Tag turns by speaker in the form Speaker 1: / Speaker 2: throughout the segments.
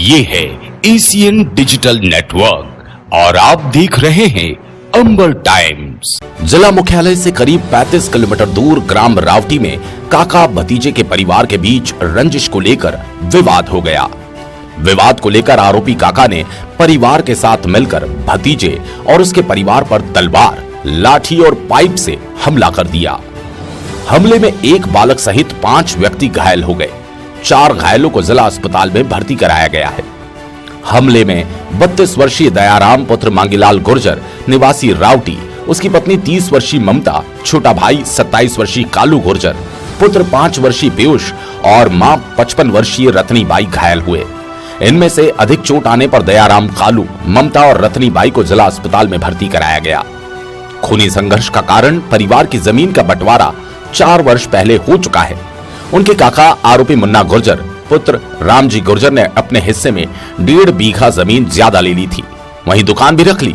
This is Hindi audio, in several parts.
Speaker 1: ये है एशियन डिजिटल नेटवर्क और आप देख रहे हैं अंबर टाइम्स।
Speaker 2: जिला मुख्यालय से करीब 35 किलोमीटर दूर ग्राम रावटी में काका भतीजे के परिवार के बीच रंजिश को लेकर विवाद हो गया। विवाद को लेकर आरोपी काका ने परिवार के साथ मिलकर भतीजे और उसके परिवार पर तलवार, लाठी और पाइप से हमला कर दिया। हमले में एक बालक सहित 5 व्यक्ति घायल हो गए। 4 घायलों को जिला अस्पताल में भर्ती कराया गया है। हमले में 32 वर्षीय दयाराम पुत्र मांगीलाल गुर्जर निवासी रावटी, उसकी पत्नी 30 वर्षीय ममता, छोटा भाई 27 वर्षीय कालू गुर्जर, पुत्र 5 वर्षीय पीयूष और मां 55 वर्षीय रतनीबाई घायल हुए। इनमें से अधिक चोट आने पर दयाराम, कालू, ममता और रतनीबाई को जिला अस्पताल में भर्ती कराया गया। खूनी संघर्ष का कारण परिवार की जमीन का बंटवारा 4 वर्ष पहले हो चुका है। उनके काका आरोपी मुन्ना गुर्जर पुत्र रामजी गुर्जर ने अपने हिस्से में 1.5 बीघा जमीन ज्यादा ले ली थी, वहीं दुकान भी रख ली।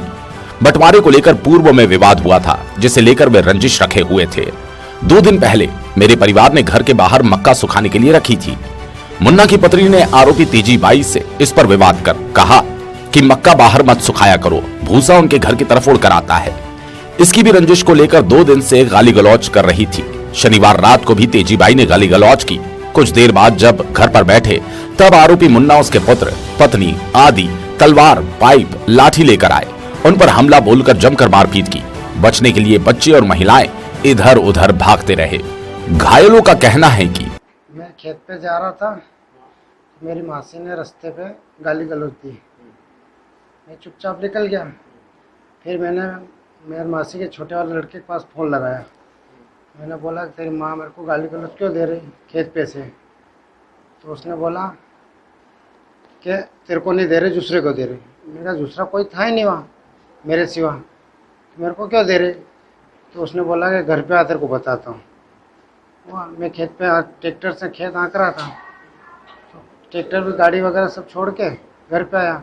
Speaker 2: बंटवारे को लेकर पूर्व में विवाद हुआ था, जिसे लेकर वे रंजिश रखे हुए थे। 2 दिन पहले मेरे परिवार ने घर के बाहर मक्का सुखाने के लिए रखी थी। मुन्ना की पत्नी ने आरोपी तेजी बाई से इस पर विवाद कर कहा कि मक्का बाहर मत सुखाया करो, भूसा उनके घर की तरफ उड़कर आता है। इसकी भी रंजिश को लेकर 2 दिन से गाली गलौज कर रही थी। शनिवार रात को भी तेजी बाई ने गाली गलौज की। कुछ देर बाद जब घर पर बैठे तब आरोपी मुन्ना, उसके पुत्र, पत्नी आदि तलवार, पाइप, लाठी लेकर आए। उन पर हमला बोलकर जमकर मारपीट की। बचने के लिए बच्चे और महिलाएं इधर उधर भागते रहे। घायलों का कहना है कि
Speaker 3: मैं खेत पे जा रहा था, मेरी मासी ने रास्ते पे गाली गलौज दी। मैं चुपचाप निकल गया। फिर मैंने मेरी मासी के छोटे वाले लड़के के पास फ़ोन लगाया। मैंने बोला तेरी माँ मेरे को गाली गलौज क्यों दे रही खेत पे से? तो उसने बोला कि तेरे को नहीं दे रही, दूसरे को दे रही। मैंने कहा दूसरा कोई था ही नहीं वहाँ मेरे सिवा, मेरे को क्यों दे रही? तो उसने बोला कि घर पे आ, तेरे को बताता हूँ। वहाँ मैं खेत पे ट्रैक्टर से खेत आँक रहा था, तो ट्रैक्टर भी गाड़ी वगैरह सब छोड़ के घर पे आया।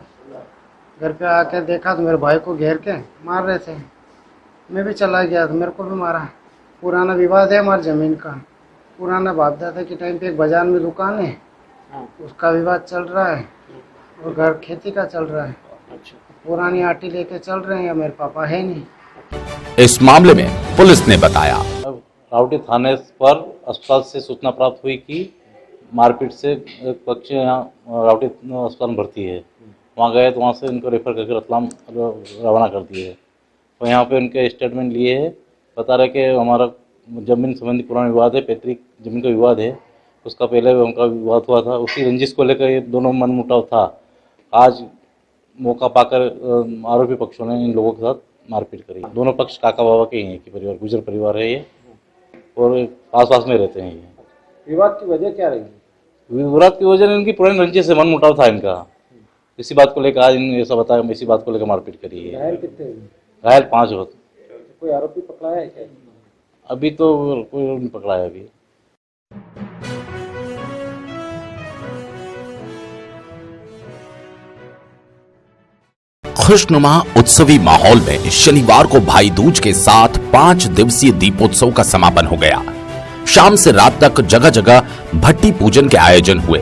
Speaker 3: घर पे आके देखा तो मेरे भाई को घेर के मार रहे थे। मैं भी चला गया तो मेरे को भी मारा। पुराना विवाद है हमारी ज़मीन का। पुराना बाप दादा के टाइम पे एक बाजार में दुकान है, उसका विवाद चल रहा है और घर खेती का चल रहा है। पुरानी आटी लेके चल रहे हैं, मेरे पापा है नहीं।
Speaker 2: इस मामले में पुलिस ने बताया,
Speaker 4: रावटी थाने पर अस्पताल से सूचना प्राप्त हुई कि मारपीट से एक पक्ष यहाँ रावटी अस्पताल में भर्ती है। वहाँ गए तो वहाँ से इनको रेफर करके रतलाम रवाना कर दिए। तो यहाँ पे उनके स्टेटमेंट लिए है, बता रहे कि हमारा जमीन संबंधी पुराना विवाद है, पैतृक जमीन का विवाद है। उसका पहले उनका विवाद हुआ था, उसी रंजिश को लेकर ये दोनों मनमुटाव था। आज मौका पाकर आरोपी पक्षों ने इन लोगों के साथ मारपीट करी। दोनों पक्ष काका बाबा के ही हैं कि परिवार गुजर परिवार है ये, और पास में रहते हैं ये।
Speaker 3: विवाद की वजह क्या रही?
Speaker 4: विवाद की वजह इनकी पुरानी रंजिश से मनमुटाव था इनका। इसी बात को लेकर आज इन ऐसा बताया, इसी बात को लेकर मारपीट करी है।
Speaker 3: घायल कितने?
Speaker 4: घायल 5 होते।
Speaker 3: कोई आरोपी पकड़ा है क्या?
Speaker 4: अभी तो कोई नहीं पकड़ा है अभी।
Speaker 2: खुशनुमा उत्सवी माहौल में शनिवार को भाई दूज के साथ 5 दिवसीय दीपोत्सव का समापन हो गया। शाम से रात तक जगह जगह भट्टी पूजन के आयोजन हुए।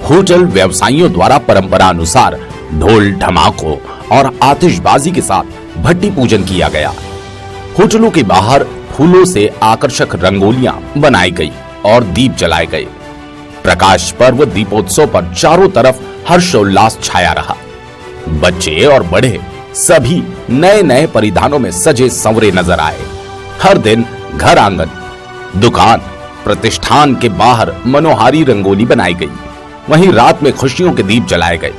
Speaker 2: होटल व्यवसायियों द्वारा परंपरा अनुसार ढोल, ढमाकों और आतिशबाजी के साथ भट्टी पूजन किया गया। होटलों के बाहर फूलों से आकर्षक रंगोलियां बनाई गई और दीप जलाए गए। प्रकाश पर्व दीपोत्सव पर चारों तरफ हर्षोल्लास छाया रहा। बच्चे और बड़े सभी नए नए परिधानों में सजे संवरे नजर आए। हर दिन घर आंगन, दुकान, प्रतिष्ठान के बाहर मनोहारी रंगोली बनाई गई। वहीं रात में खुशियों के दीप जलाए गए।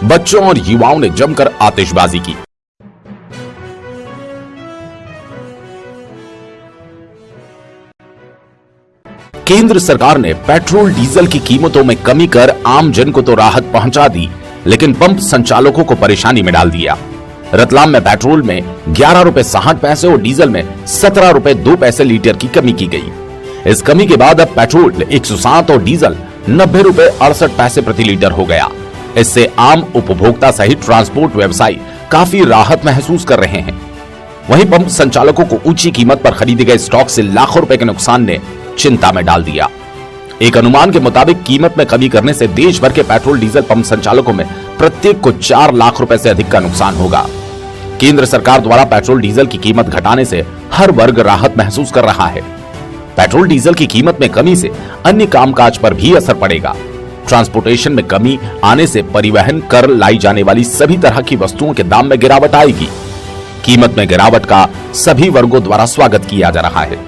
Speaker 2: बच्चों और युवाओं ने जमकर आतिशबाजी की। केंद्र सरकार ने पेट्रोल डीजल की कीमतों में कमी कर आम जन को तो राहत पहुंचा दी, लेकिन पंप संचालकों को परेशानी में डाल दिया। रतलाम में पेट्रोल में 11 रुपए 60 पैसे और डीजल में 17 रुपए 2 पैसे लीटर की कमी की गई। इस कमी के बाद अब पेट्रोल 107 और डीजल 90 रुपए 68 पैसे प्रति लीटर हो गया। इससे आम उपभोक्ता सहित ट्रांसपोर्ट व्यवसायी काफी राहत महसूस कर रहे हैं। वहीं पंप संचालकों को ऊंची कीमत पर खरीदे गए स्टॉक से लाखों रुपए के नुकसान ने चिंता में डाल दिया। एक अनुमान के मुताबिक कीमत में कमी करने से देश भर के पेट्रोल डीजल पंप संचालकों में प्रत्येक को 4 लाख रुपए से अधिक का नुकसान होगा। केंद्र सरकार द्वारा पेट्रोल डीजल की कीमत घटाने से हर वर्ग राहत महसूस कर रहा है। पेट्रोल डीजल की कीमत में कमी से अन्य कामकाज पर भी असर पड़ेगा। ट्रांसपोर्टेशन में कमी आने से परिवहन कर लाई जाने वाली सभी तरह की वस्तुओं के दाम में गिरावट आएगी। कीमत में गिरावट का सभी वर्गों द्वारा स्वागत किया जा रहा है।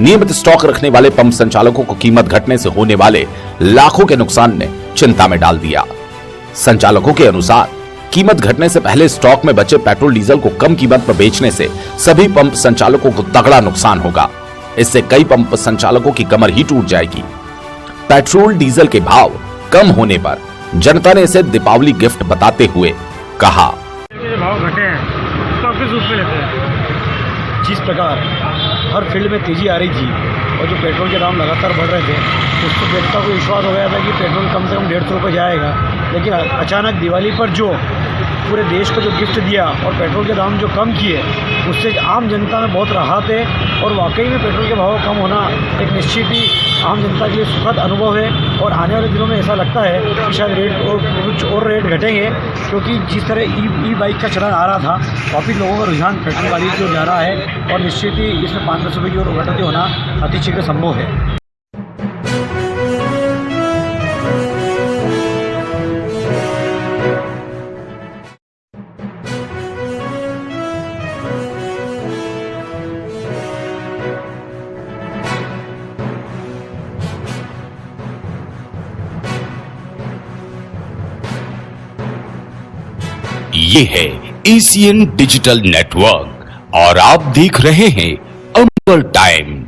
Speaker 2: नियमित स्टॉक रखने वाले पंप संचालकों को कीमत घटने से होने वाले लाखों के नुकसान ने चिंता में डाल दिया। संचालकों के अनुसार कीमत घटने से पहले स्टॉक में बचे पेट्रोल डीजल को कम कीमत पर बेचने से सभी पंप संचालकों को तगड़ा नुकसान होगा। इससे कई पंप संचालकों की कमर ही टूट जाएगी। पेट्रोल डीजल के भाव कम होने पर जनता ने इसे दीपावली गिफ्ट बताते हुए कहा,
Speaker 5: भाव घटे हैं तो आप किस रूप में लेते हैं? जिस प्रकार हर फील्ड में तेजी आ रही थी और जो पेट्रोल के दाम लगातार बढ़ रहे थे, उससे जनता को विश्वास हो गया था कि पेट्रोल कम से कम 150 रुपये जाएगा। लेकिन अचानक दिवाली पर जो पूरे देश को जो गिफ्ट दिया और पेट्रोल के दाम जो कम किए, उससे आम जनता में बहुत राहत है। और वाकई में पेट्रोल के भाव कम होना एक निश्चित ही आम जनता के लिए सुखद अनुभव है। और आने वाले दिनों में ऐसा लगता है कि शायद रेट और कुछ और रेट घटेंगे, क्योंकि जिस तरह ई बाइक का चलन आ रहा था, वापिस लोगों का रुझान पेट्रोल गाड़ी की ओर जा रहा है। और निश्चित ही इसमें 5-10 रुपये की ओर घटती होना अतिशीघ्र संभव है।
Speaker 1: ये है एशियन डिजिटल नेटवर्क और आप देख रहे हैं अंबर टाइम्स।